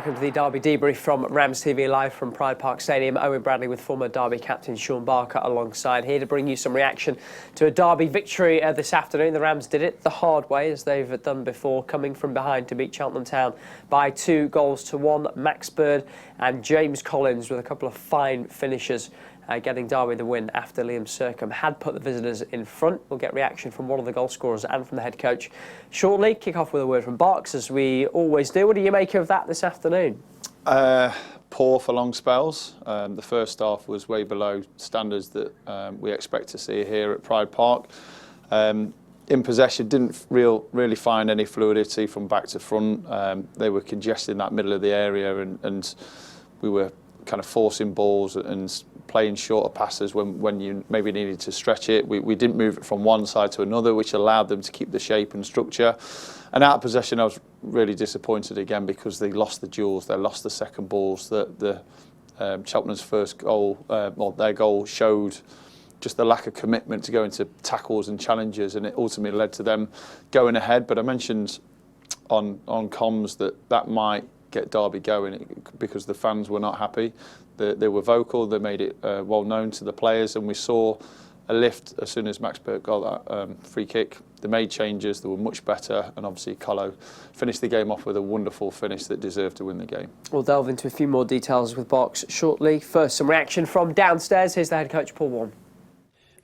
welcome to the Derby debrief from RamsTV live from Pride Park Stadium. Owen Bradley with former Derby captain Shaun alongside here to bring you some reaction to a Derby victory this afternoon. The Rams did it the hard way, as they've done before, coming from behind to beat Cheltenham Town by 2-1. Max Bird and James Collins with a couple of fine finishes, getting Derby the win after Liam Sercombe had put the visitors in front. We'll get reaction from one of the goal scorers and from the head coach shortly. Kick off with a word from Barks, as we always do. What do you make of that this afternoon? Poor for long spells. The first half was way below standards that we expect to see here at Pride Park. In possession, didn't really find any fluidity from back to front. They were congested in that middle of the area, and we were kind of forcing balls and playing shorter passes when you maybe needed to stretch it. We didn't move it from one side to another, which allowed them to keep the shape and structure. And out of possession, I was really disappointed again because they lost the duels, they lost the second balls. Cheltenham's first goal, their goal showed just the lack of commitment to go into tackles and challenges, and it ultimately led to them going ahead. But I mentioned on comms that might get Derby going because the fans were not happy. They were vocal, they made it well known to the players, and we saw a lift as soon as Max Bird got that free kick. They made changes, they were much better, and obviously Colo finished the game off with a wonderful finish that deserved to win the game. We'll delve into a few more details with Barks shortly. First, some reaction from downstairs. Here's the head coach, Paul Warren.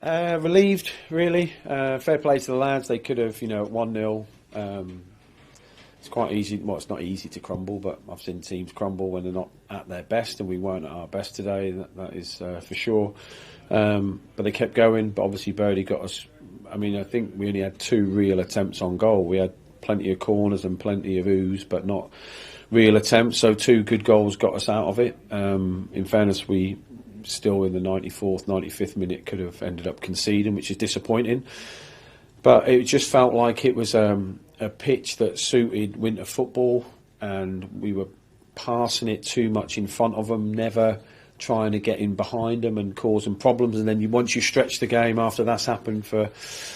Relieved, really. Fair play to the lads. They could have, at 1-0. It's quite easy. Well, it's not easy to crumble, but I've seen teams crumble when they're not at their best, and we weren't at our best today. That is for sure. But they kept going. But obviously, Birdie got us. I mean, I think we only had 2 real attempts on goal. We had plenty of corners and plenty of ooze, but not real attempts. So 2 good goals got us out of it. In fairness, we still in the 94th, 95th minute could have ended up conceding, which is disappointing. But it just felt like it was a pitch that suited winter football, and we were passing it too much in front of them, never trying to get in behind them and causing problems. And then once you stretch the game after that's happened for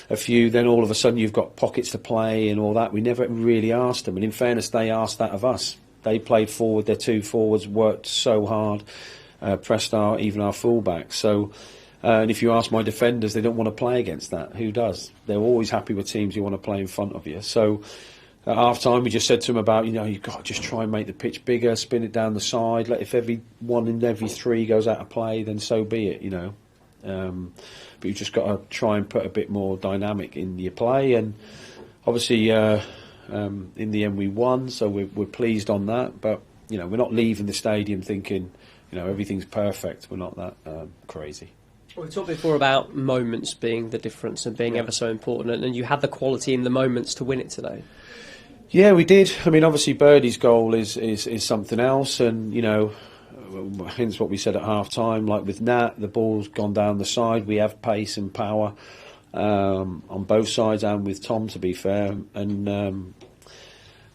a few, then all of a sudden you've got pockets to play and all that. We never really asked them, and in fairness, they asked that of us. They played forward, their 2 forwards worked so hard, pressed even our fullbacks. So. And if you ask my defenders, they don't want to play against that. Who does? They're always happy with teams who want to play in front of you. So at half-time, we just said to them about, you've got to just try and make the pitch bigger, spin it down the side. If every 1 in every 3 goes out of play, then so be it, But you've just got to try and put a bit more dynamic in your play. And obviously, in the end, we won, so we're pleased on that. But, we're not leaving the stadium thinking, everything's perfect. We're not that crazy. We talked before about moments being the difference and being ever so important, and you had the quality in the moments to win it today. Yeah, we did. I mean, obviously Birdie's goal is something else, and hence what we said at half time. Like with Nat, the ball's gone down the side. We have pace and power on both sides, and with Tom, to be fair, and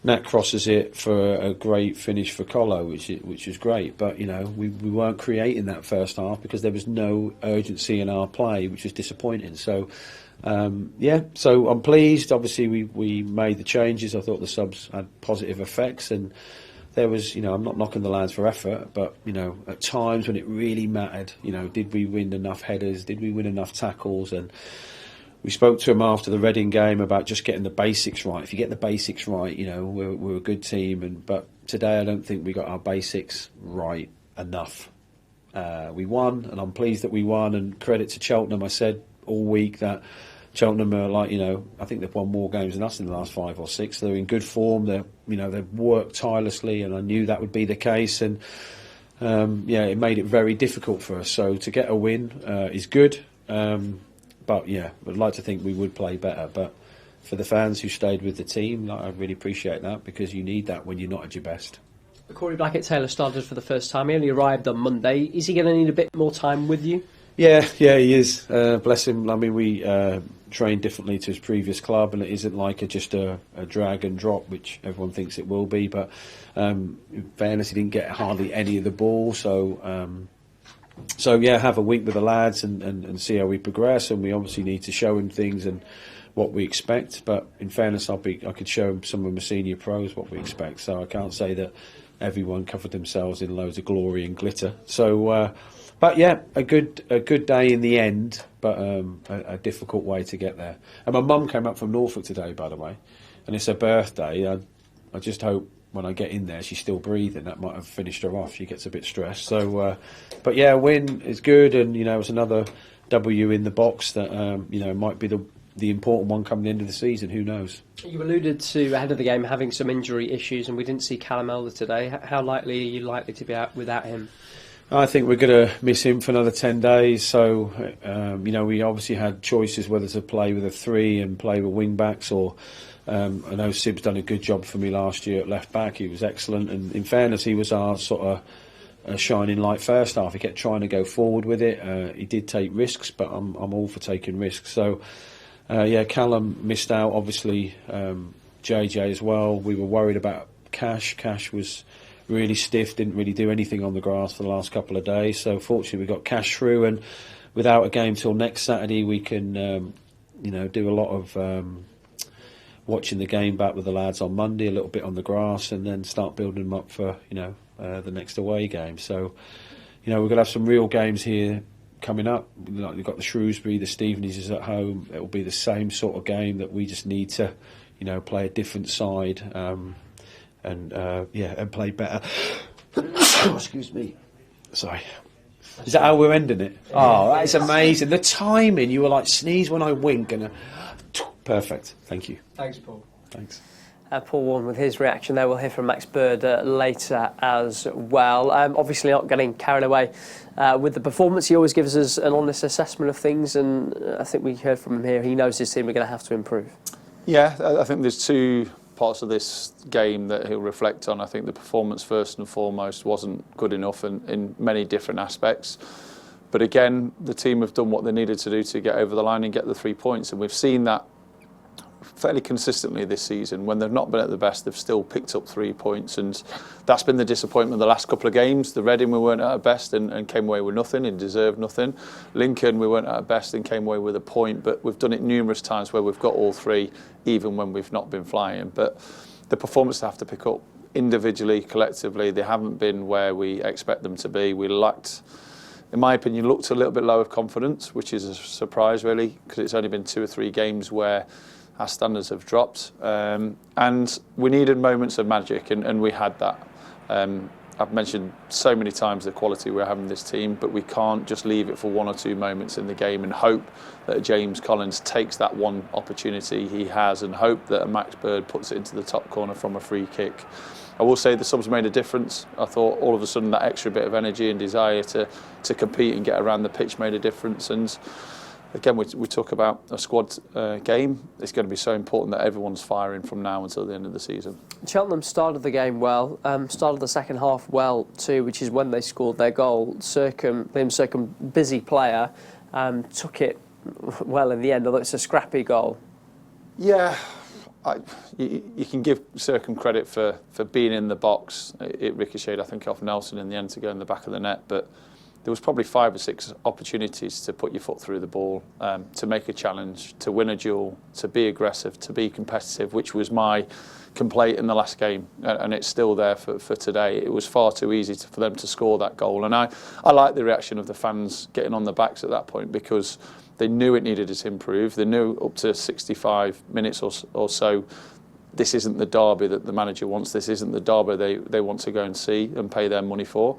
Nat crosses it for a great finish for Colo, which is great. But, we weren't creating that first half because there was no urgency in our play, which was disappointing. So, so I'm pleased. Obviously, we made the changes. I thought the subs had positive effects. And there was, I'm not knocking the lads for effort, but, at times when it really mattered, did we win enough headers? Did we win enough tackles? And we spoke to him after the Reading game about just getting the basics right. If you get the basics right, we're a good team. But today I don't think we got our basics right enough. We won, and I'm pleased that we won. And credit to Cheltenham. I said all week that Cheltenham are I think they've won more games than us in the last 5 or 6. They're in good form. They've worked tirelessly, and I knew that would be the case. And it made it very difficult for us. So to get a win is good. But I'd like to think we would play better. But for the fans who stayed with the team, I really appreciate that, because you need that when you're not at your best. Corey Blackett-Taylor started for the first time. He only arrived on Monday. Is he going to need a bit more time with you? Yeah, he is. Bless him. I mean, we train differently to his previous club, and it isn't like just a drag and drop, which everyone thinks it will be. But in fairness, he didn't get hardly any of the ball, So have a week with the lads and see how we progress, and we obviously need to show him things and what we expect. But in fairness, I could show him some of my senior pros what we expect. So I can't say that everyone covered themselves in loads of glory and glitter. So, but yeah, a good day in the end, but a difficult way to get there. And my mum came up from Norfolk today, by the way, and it's her birthday. I just hope when I get in there she's still breathing. That might have finished her off. She gets a bit stressed. So, but yeah, a win is good, and it's another W in the box that might be the important one come the end of the season. Who knows? You alluded to, ahead of the game, having some injury issues, and we didn't see Callum Elder today. How likely are you likely to be out without him? I think we're going to miss him for another 10 days. So, we obviously had choices whether to play with a 3 and play with wing backs, or I know Sib's done a good job for me last year at left back. He was excellent, and in fairness, he was our sort of a shining light first half. He kept trying to go forward with it. He did take risks, but I'm all for taking risks. So. Callum missed out, obviously, JJ as well. We were worried about Cash. Cash was really stiff, didn't really do anything on the grass for the last couple of days. So fortunately we got Cash through, and without a game till next Saturday, we can do a lot of watching the game back with the lads on Monday, a little bit on the grass, and then start building them up for the next away game. So we're going to have some real games here coming up. Like, we've got the Shrewsbury, the Stevenage is at home. It will be the same sort of game that we just need to, play a different side and play better. Excuse me. Sorry. Is that how we're ending it? Oh, that is amazing. The timing. You were like, sneeze when I wink, and perfect. Thank you. Thanks, Paul. Thanks. Paul Warren with his reaction there. We'll hear from Max Bird later as well. Obviously not getting carried away with the performance. He always gives us an honest assessment of things, and I think we heard from him here. He knows his team are going to have to improve. Yeah, I think there's two parts of this game that he'll reflect on. I think the performance first and foremost wasn't good enough in many different aspects. But again, the team have done what they needed to do to get over the line and get the 3 points, and we've seen that fairly consistently this season. When they've not been at the best, they've still picked up 3 points, and that's been the disappointment the last couple of games. The Reading, we weren't at our best and came away with nothing and deserved nothing. Lincoln, we weren't at our best and came away with a point, but we've done it numerous times where we've got all 3, even when we've not been flying. But the performances have to pick up individually, collectively. They haven't been where we expect them to be. We lacked, in my opinion, looked a little bit low of confidence, which is a surprise really, because it's only been 2 or 3 games where our standards have dropped, and we needed moments of magic, and we had that. I've mentioned so many times the quality we're having this team, but we can't just leave it for 1 or 2 moments in the game and hope that James Collins takes that one opportunity he has, and hope that a Max Bird puts it into the top corner from a free kick. I will say the subs made a difference. I thought all of a sudden that extra bit of energy and desire to compete and get around the pitch made a difference. And again, we talk about a squad game. It's going to be so important that everyone's firing from now until the end of the season. Cheltenham started the game well, started the second half well too, which is when they scored their goal. Liam Sercombe, busy player, took it well in the end, although it's a scrappy goal. Yeah, you can give Sercombe credit for being in the box. It ricocheted, I think, off Nelson in the end to go in the back of the net, but there was probably 5 or 6 opportunities to put your foot through the ball, to make a challenge, to win a duel, to be aggressive, to be competitive, which was my complaint in the last game, and it's still there for today. It was far too easy for them to score that goal, and I like the reaction of the fans getting on their backs at that point, because they knew it needed to improve. They knew up to 65 minutes or so, this isn't the derby that the manager wants. This isn't the derby they want to go and see and pay their money for.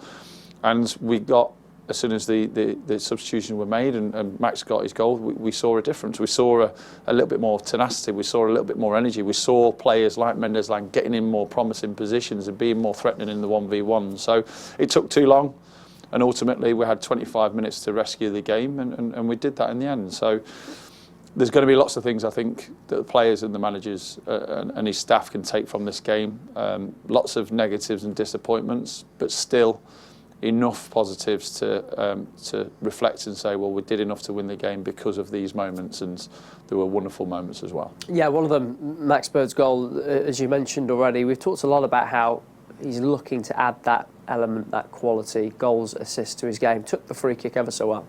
And we got, as soon as the substitutions were made and Max got his goal, we saw a difference. We saw a little bit more tenacity. We saw a little bit more energy. We saw players like Mendes-Lang getting in more promising positions and being more threatening in the 1v1. So it took too long, and ultimately we had 25 minutes to rescue the game, and we did that in the end. So there's going to be lots of things, I think, that the players and the managers and his staff can take from this game. Lots of negatives and disappointments, but still enough positives to reflect and say, well, we did enough to win the game because of these moments, and there were wonderful moments as well. Yeah, one of them, Max Bird's goal, as you mentioned already. We've talked a lot about how he's looking to add that element, that quality, goals, assists to his game. Took the free kick ever so well.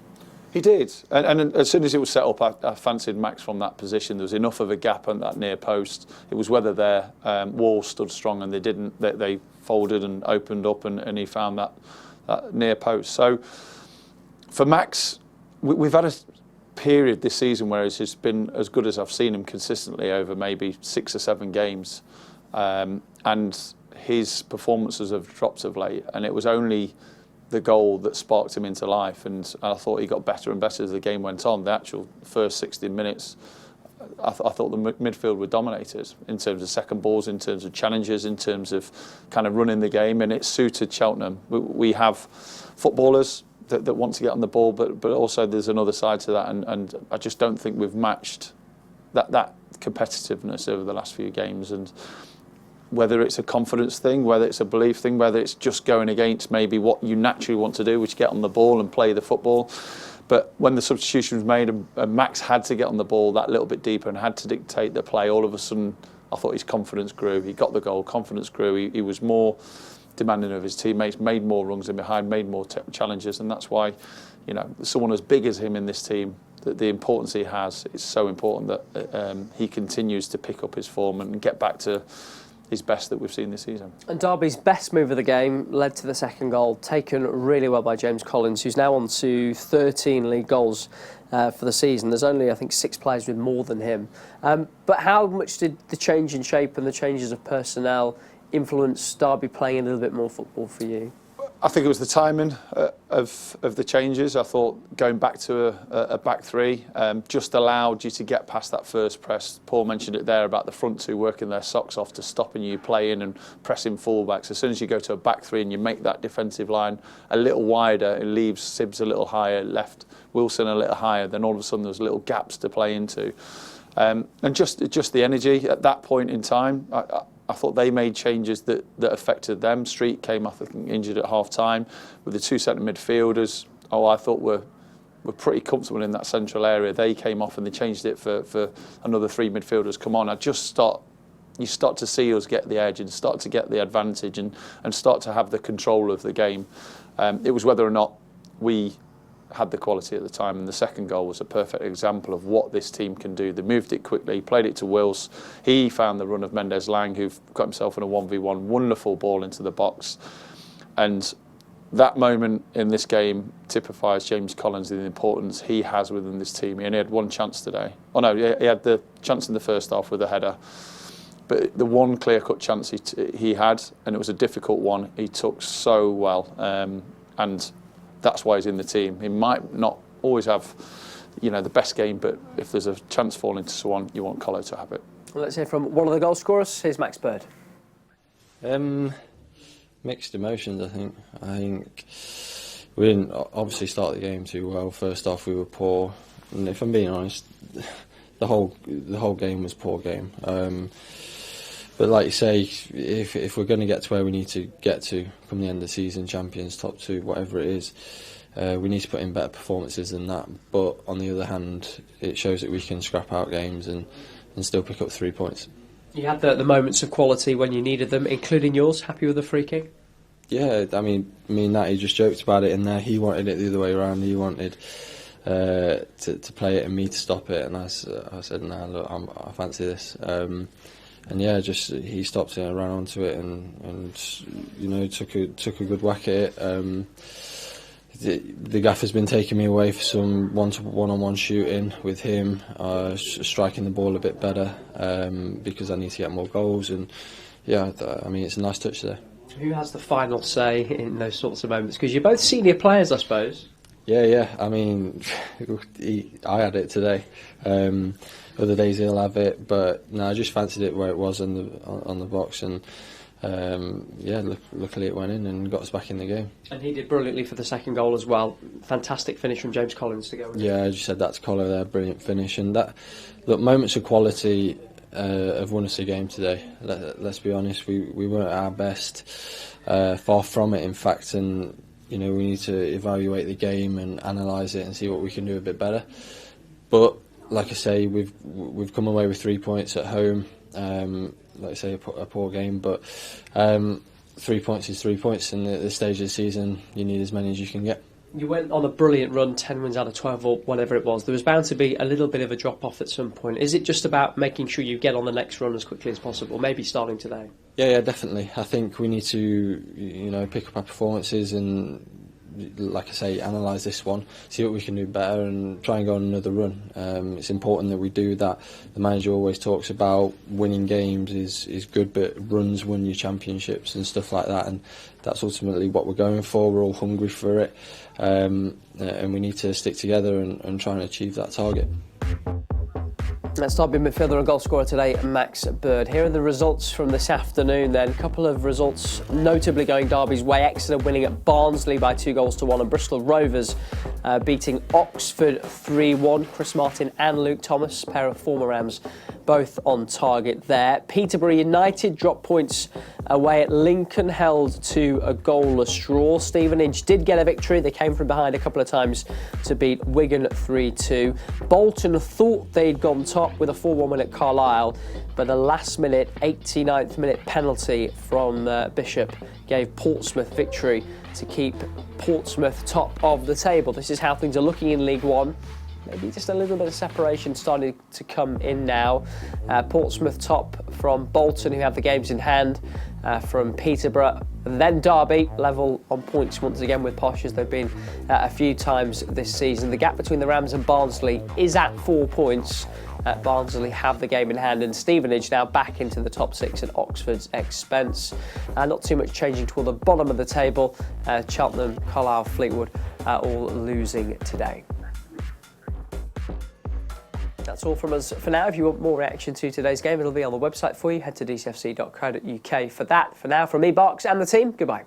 He did, and as soon as it was set up, I fancied Max from that position. There was enough of a gap on that near post. It was whether their wall stood strong and they didn't. They folded and opened up, and he found that near post. So for Max, we've had a period this season where he's just been as good as I've seen him consistently over maybe 6 or 7 games, and his performances have dropped of late, and it was only the goal that sparked him into life, and I thought he got better and better as the game went on. The actual first 16 minutes, I thought the midfield were dominated in terms of second balls, in terms of challenges, in terms of kind of running the game, and it suited Cheltenham. We have footballers that want to get on the ball, but also there's another side to that, and I just don't think we've matched that competitiveness over the last few games. And whether it's a confidence thing, whether it's a belief thing, whether it's just going against maybe what you naturally want to do, which is get on the ball and play the football. But when the substitution was made and Max had to get on the ball that little bit deeper and had to dictate the play, all of a sudden I thought his confidence grew. He got the goal, confidence grew. He was more demanding of his teammates, made more runs in behind, made more challenges, and that's why, you know, someone as big as him in this team, the importance he has, is so important that he continues to pick up his form and get back to his best that we've seen this season. And Derby's best move of the game led to the second goal, taken really well by James Collins, who's now on to 13 league goals for the season. There's only, I think, 6 players with more than him. But how much did the change in shape and the changes of personnel influence Derby playing a little bit more football for you? I think it was the timing of the changes. I thought going back to a back three just allowed you to get past that first press. Paul mentioned it there about the front two working their socks off to stopping you playing and pressing fullbacks. As soon as you go to a back three and you make that defensive line a little wider, it leaves Sibbs a little higher, left Wilson a little higher, then all of a sudden there's little gaps to play into. And just the energy at that point in time, I thought they made changes that affected them. Street came off, I think, injured at half time. With the 2 centre midfielders, I thought were pretty comfortable in that central area. They came off and they changed it for another 3 midfielders come on. You start to see us get the edge and start to get the advantage and start to have the control of the game. It was whether or not we had the quality at the time, and the second goal was a perfect example of what this team can do. They moved it quickly, played it to Wills. He found the run of Mendes Lang, who got himself in a 1v1, wonderful ball into the box. And that moment in this game typifies James Collins and the importance he has within this team. He only had one chance today. Oh no, he had the chance in the first half with a header. But the one clear-cut chance he had, and it was a difficult one, he took so well. And that's why he's in the team. He might not always have, the best game, but if there's a chance falling to someone, you want Collo to have it. Well, let's hear from one of the goal scorers. Here's Max Bird. Mixed emotions, I think. I think we didn't obviously start the game too well. First off, we were poor, and if I'm being honest, the whole game was poor game. But like you say, if we're going to get to where we need to get to come the end of the season, champions, top 2, whatever it is, we need to put in better performances than that. But on the other hand, it shows that we can scrap out games and still pick up 3 points. You had the moments of quality when you needed them, including yours. Happy with the free kick? Yeah, I mean, me and Natty just joked about it in there. He wanted it the other way around. He wanted to play it and me to stop it, and I said, nah, look, I fancy this. And yeah, just he stopped it and ran onto it, and took a good whack at it. The gaffer's been taking me away for some one-on-one shooting with him, striking the ball a bit better because I need to get more goals. And yeah, I mean, it's a nice touch there. Who has the final say in those sorts of moments? Because you're both senior players, I suppose. Yeah. I mean, I had it today. Other days he'll have it, but no, I just fancied it where it was on the box, and luckily it went in and got us back in the game. And he did brilliantly for the second goal as well. Fantastic finish from James Collins to go with. Yeah, I just said that to Collo there, brilliant finish, and that moments of quality have won us a game today. Let's be honest, we weren't at our best, far from it in fact, and we need to evaluate the game and analyse it and see what we can do a bit better. But like I say, we've come away with 3 points at home. Like I say, a poor game, but 3 points is 3 points. And at this stage of the season, you need as many as you can get. You went on a brilliant run, 10 wins out of 12 or whatever it was. There was bound to be a little bit of a drop-off at some point. Is it just about making sure you get on the next run as quickly as possible, maybe starting today? Yeah, definitely. I think we need to, pick up our performances and, like I say, analyse this one, see what we can do better and try and go on another run. It's important that we do that. The manager always talks about winning games is good, but runs win your championships and stuff like that, and that's ultimately what we're going for. We're all hungry for it, and we need to stick together and try and achieve that target. Let's start with midfielder and goal scorer today, Max Bird. Here are the results from this afternoon then. A couple of results notably going Derby's way. Exeter winning at Barnsley by 2-1, and Bristol Rovers beating Oxford 3-1. Chris Martin and Luke Thomas, pair of former Rams, both on target there. Peterborough United dropped points away at Lincoln, held to a goalless draw. Stevenage did get a victory. They came from behind a couple of times to beat Wigan 3-2. Bolton thought they'd gone top with a 4-1 win at Carlisle, but the last minute, 89th minute penalty from Bishop gave Portsmouth victory to keep Portsmouth top of the table. This is how things are looking in League One. Maybe just a little bit of separation starting to come in now. Portsmouth top from Bolton, who have the games in hand, from Peterborough, and then Derby level on points once again with Posh, as they've been a few times this season. The gap between the Rams and Barnsley is at 4 points. Barnsley have the game in hand, and Stevenage now back into the top 6 at Oxford's expense. Not too much changing toward the bottom of the table. Cheltenham, Carlisle, Fleetwood all losing today. That's all from us for now. If you want more reaction to today's game, it'll be on the website for you. Head to dcfc.co.uk for that. For now, from me, Barks, and the team, goodbye.